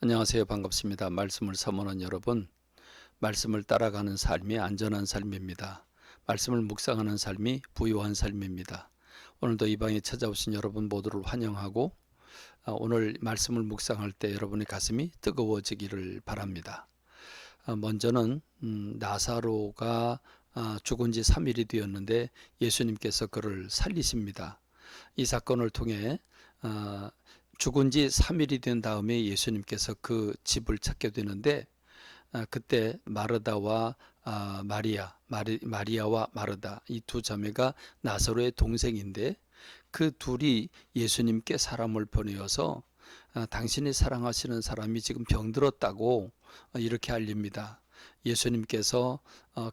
안녕하세요. 반갑습니다. 말씀을 사모하는 여러분, 말씀을 따라가는 삶이 안전한 삶입니다. 말씀을 묵상하는 삶이 부유한 삶입니다. 오늘도 이 방에 찾아오신 여러분 모두를 환영하고 오늘 말씀을 묵상할 때 여러분의 가슴이 뜨거워지기를 바랍니다. 먼저는 나사로가 죽은 지 3일이 되었는데 예수님께서 그를 살리십니다. 이 사건을 통해 죽은 지 3일이 된 다음에 예수님께서 그 집을 찾게 되는데 그때 마르다와 마리아와 마르다 이 두 자매가 나사로의 동생인데 그 둘이 예수님께 사람을 보내어서 당신이 사랑하시는 사람이 지금 병들었다고 이렇게 알립니다. 예수님께서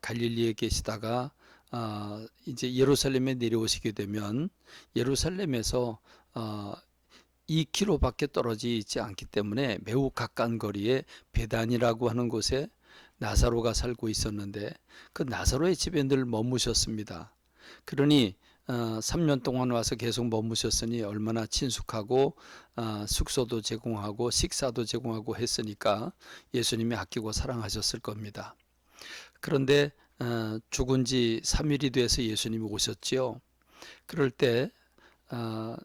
갈릴리에 계시다가 이제 예루살렘에 내려오시게 되면 예루살렘에서 2km밖에 떨어져 있지 않기 때문에 매우 가까운 거리에 베단이라고 하는 곳에 나사로가 살고 있었는데 그 나사로의 집에 늘 머무셨습니다. 그러니 3년 동안 와서 계속 머무셨으니 얼마나 친숙하고 숙소도 제공하고 식사도 제공하고 했으니까 예수님이 아끼고 사랑하셨을 겁니다. 그런데 죽은 지 3일이 돼서 예수님이 오셨지요. 그럴 때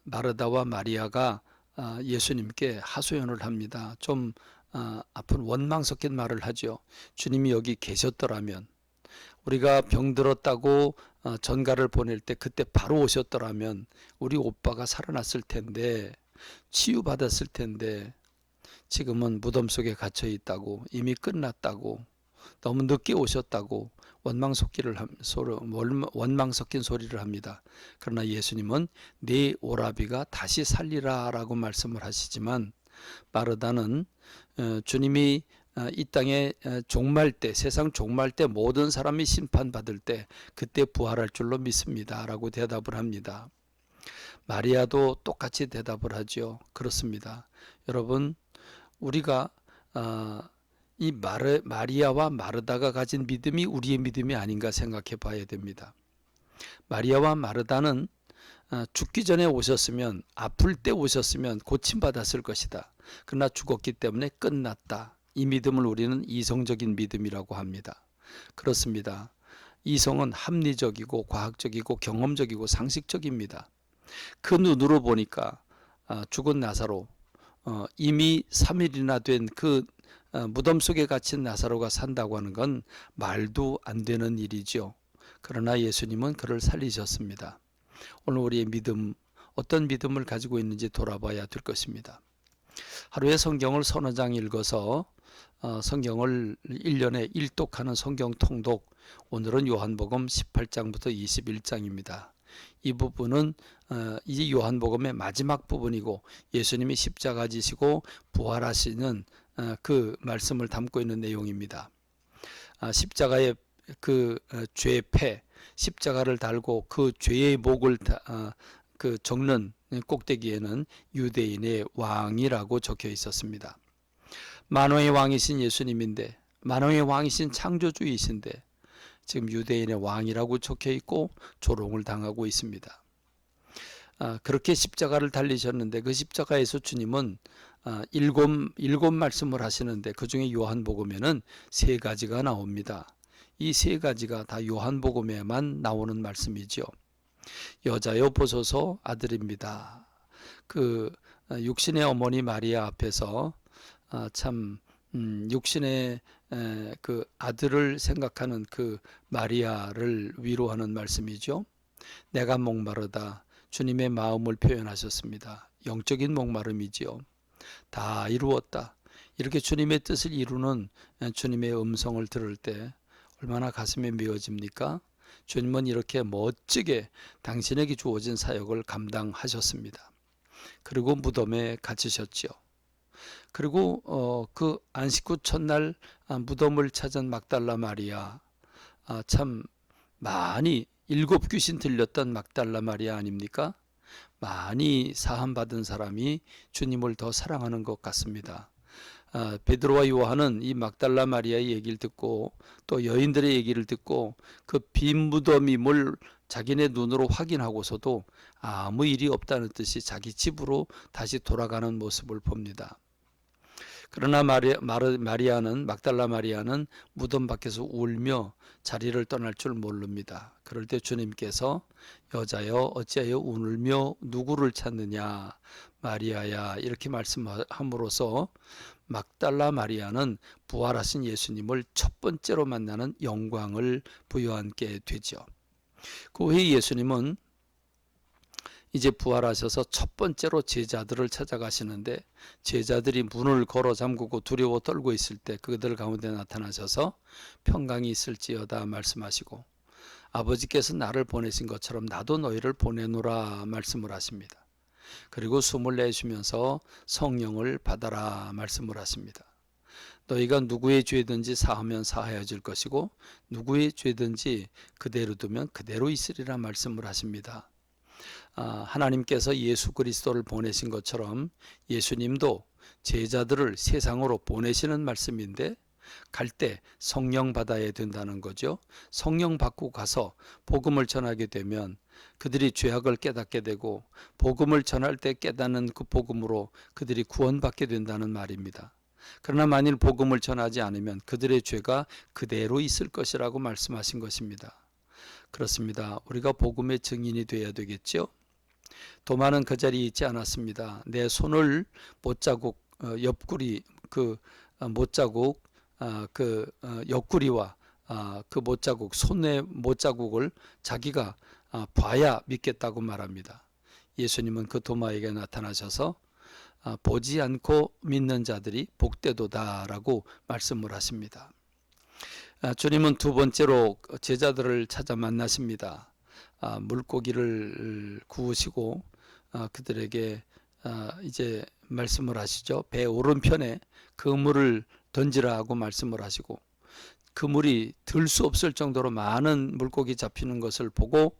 마르다와 마리아가 예수님께 하소연을 합니다. 좀 아픈 원망 섞인 말을 하죠. 주님이 여기 계셨더라면, 우리가 병들었다고 전가를 보낼 때 그때 바로 오셨더라면 우리 오빠가 살아났을 텐데, 치유받았을 텐데, 지금은 무덤 속에 갇혀 있다고, 이미 끝났다고, 너무 늦게 오셨다고 원망 섞인 소리를 합니다. 그러나 예수님은 네 오라비가 다시 살리라 라고 말씀을 하시지만 마르다는 주님이 이 땅에 종말 때, 세상 종말 때 모든 사람이 심판받을 때 그때 부활할 줄로 믿습니다 라고 대답을 합니다. 마리아도 똑같이 대답을 하죠. 그렇습니다. 여러분, 우리가 이 마리아와 마르다가 가진 믿음이 우리의 믿음이 아닌가 생각해 봐야 됩니다. 마리아와 마르다는 죽기 전에 오셨으면, 아플 때 오셨으면 고침받았을 것이다. 그러나 죽었기 때문에 끝났다. 이 믿음을 우리는 이성적인 믿음이라고 합니다. 그렇습니다. 이성은 합리적이고 과학적이고 경험적이고 상식적입니다. 그 눈으로 보니까 죽은 나사로, 이미 3일이나 된 그 무덤 속에 갇힌 나사로가 산다고 하는 건 말도 안 되는 일이죠. 그러나 예수님은 그를 살리셨습니다. 오늘 우리의 믿음, 어떤 믿음을 가지고 있는지 돌아봐야 될 것입니다. 하루에 성경을 서너 장 읽어서 성경을 1년에 1독하는 성경 통독, 오늘은 요한복음 18장부터 21장입니다. 이 부분은 이 요한복음의 마지막 부분이고 예수님이 십자가 지시고 부활하시는 그 말씀을 담고 있는 내용입니다. 십자가의 그 죄패, 십자가를 달고 그 죄의 목을 그 적는 꼭대기에는 유대인의 왕이라고 적혀 있었습니다. 만왕의 왕이신 예수님인데, 만왕의 왕이신 창조주이신데 지금 유대인의 왕이라고 적혀 있고 조롱을 당하고 있습니다. 그렇게 십자가를 달리셨는데 그 십자가에서 주님은 일곱 말씀을 하시는데 그 중에 요한복음에는 3가지가 나옵니다. 이 3가지가 다 요한복음에만 나오는 말씀이죠. 여자여 보소서 아들입니다. 그 육신의 어머니 마리아 앞에서 참 육신의 그 아들을 생각하는 그 마리아를 위로하는 말씀이죠. 내가 목마르다. 주님의 마음을 표현하셨습니다. 영적인 목마름이지요. 다 이루었다. 이렇게 주님의 뜻을 이루는 주님의 음성을 들을 때 얼마나 가슴이 메어집니까? 주님은 이렇게 멋지게 당신에게 주어진 사역을 감당하셨습니다. 그리고 무덤에 갇히셨죠. 그리고 그 안식 후 첫날 무덤을 찾은 막달라 마리아, 참 많이 7 귀신 들렸던 막달라 마리아 아닙니까? 많이 사함받은 사람이 주님을 더 사랑하는 것 같습니다. 베드로와 요한은 이 막달라 마리아의 얘기를 듣고 또 여인들의 얘기를 듣고 그 빈 무덤임을 자기네 눈으로 확인하고서도 아무 일이 없다는 듯이 자기 집으로 다시 돌아가는 모습을 봅니다. 그러나 마리아는 막달라 마리아는 무덤 밖에서 울며 자리를 떠날 줄 모릅니다. 그럴 때 주님께서 여자여 어찌하여 울며 누구를 찾느냐 마리아야 이렇게 말씀함으로써 막달라 마리아는 부활하신 예수님을 첫 번째로 만나는 영광을 부여하게 되죠. 그 후에 예수님은 이제 부활하셔서 첫 번째로 제자들을 찾아가시는데 제자들이 문을 걸어 잠그고 두려워 떨고 있을 때 그들 가운데 나타나셔서 평강이 있을지어다 말씀하시고 아버지께서 나를 보내신 것처럼 나도 너희를 보내노라 말씀을 하십니다. 그리고 숨을 내쉬면서 성령을 받아라 말씀을 하십니다. 너희가 누구의 죄든지 사하면 사하여질 것이고 누구의 죄든지 그대로 두면 그대로 있으리라 말씀을 하십니다. 하나님께서 예수 그리스도를 보내신 것처럼 예수님도 제자들을 세상으로 보내시는 말씀인데 갈 때 성령 받아야 된다는 거죠. 성령 받고 가서 복음을 전하게 되면 그들이 죄악을 깨닫게 되고 복음을 전할 때 깨닫는 그 복음으로 그들이 구원받게 된다는 말입니다. 그러나 만일 복음을 전하지 않으면 그들의 죄가 그대로 있을 것이라고 말씀하신 것입니다. 그렇습니다. 우리가 복음의 증인이 되어야 되겠죠. 도마는 그 자리에 있지 않았습니다. 내 손을 못자국 옆구리 그 못자국 그 옆구리와 그 못자국 손의 못자국을 자기가 봐야 믿겠다고 말합니다. 예수님은 그 도마에게 나타나셔서 보지 않고 믿는 자들이 복되도다라고 말씀을 하십니다. 주님은 두 번째로 제자들을 찾아 만나십니다. 물고기를 구우시고 그들에게 이제 말씀을 하시죠. 배 오른편에 그물을 던지라고 말씀을 하시고 그물이 들 수 없을 정도로 많은 물고기 잡히는 것을 보고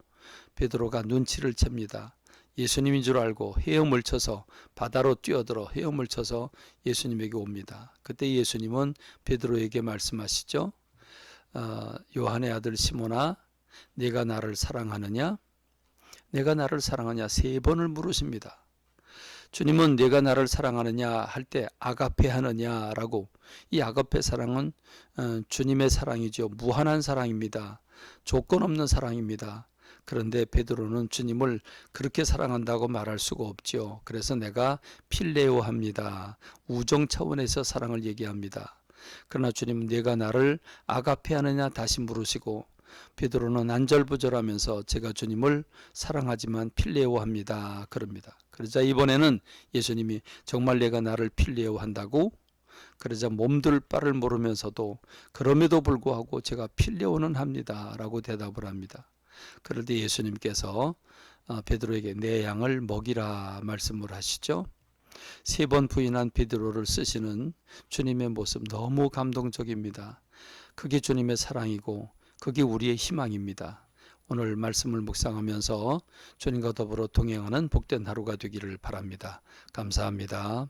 베드로가 눈치를 챕니다. 예수님인 줄 알고 헤엄을 쳐서 바다로 뛰어들어 헤엄을 쳐서 예수님에게 옵니다. 그때 예수님은 베드로에게 말씀하시죠. 요한의 아들 시몬아 네가 나를 사랑하느냐? 내가 나를 사랑하냐? 3번을 물으십니다. 주님은 내가 나를 사랑하느냐 할 때 아가페 하느냐라고 이 아가페 사랑은 주님의 사랑이죠. 무한한 사랑입니다. 조건 없는 사랑입니다. 그런데 베드로는 주님을 그렇게 사랑한다고 말할 수가 없죠. 그래서 내가 필레오 합니다. 우정 차원에서 사랑을 얘기합니다. 그러나 주님은 내가 나를 아가페 하느냐 다시 물으시고 베드로는 안절부절하면서 제가 주님을 사랑하지만 필레오 합니다. 그럽니다. 그러자 이번에는 예수님이 정말 내가 나를 필레오 한다고? 그러자 몸둘 바를 모르면서도 그럼에도 불구하고 제가 필레오는 합니다. 라고 대답을 합니다. 그럴 때 예수님께서 베드로에게 내 양을 먹이라 말씀을 하시죠. 3번 부인한 베드로를 쓰시는 주님의 모습 너무 감동적입니다. 그게 주님의 사랑이고 그게 우리의 희망입니다. 오늘 말씀을 묵상하면서 주님과 더불어 동행하는 복된 하루가 되기를 바랍니다. 감사합니다.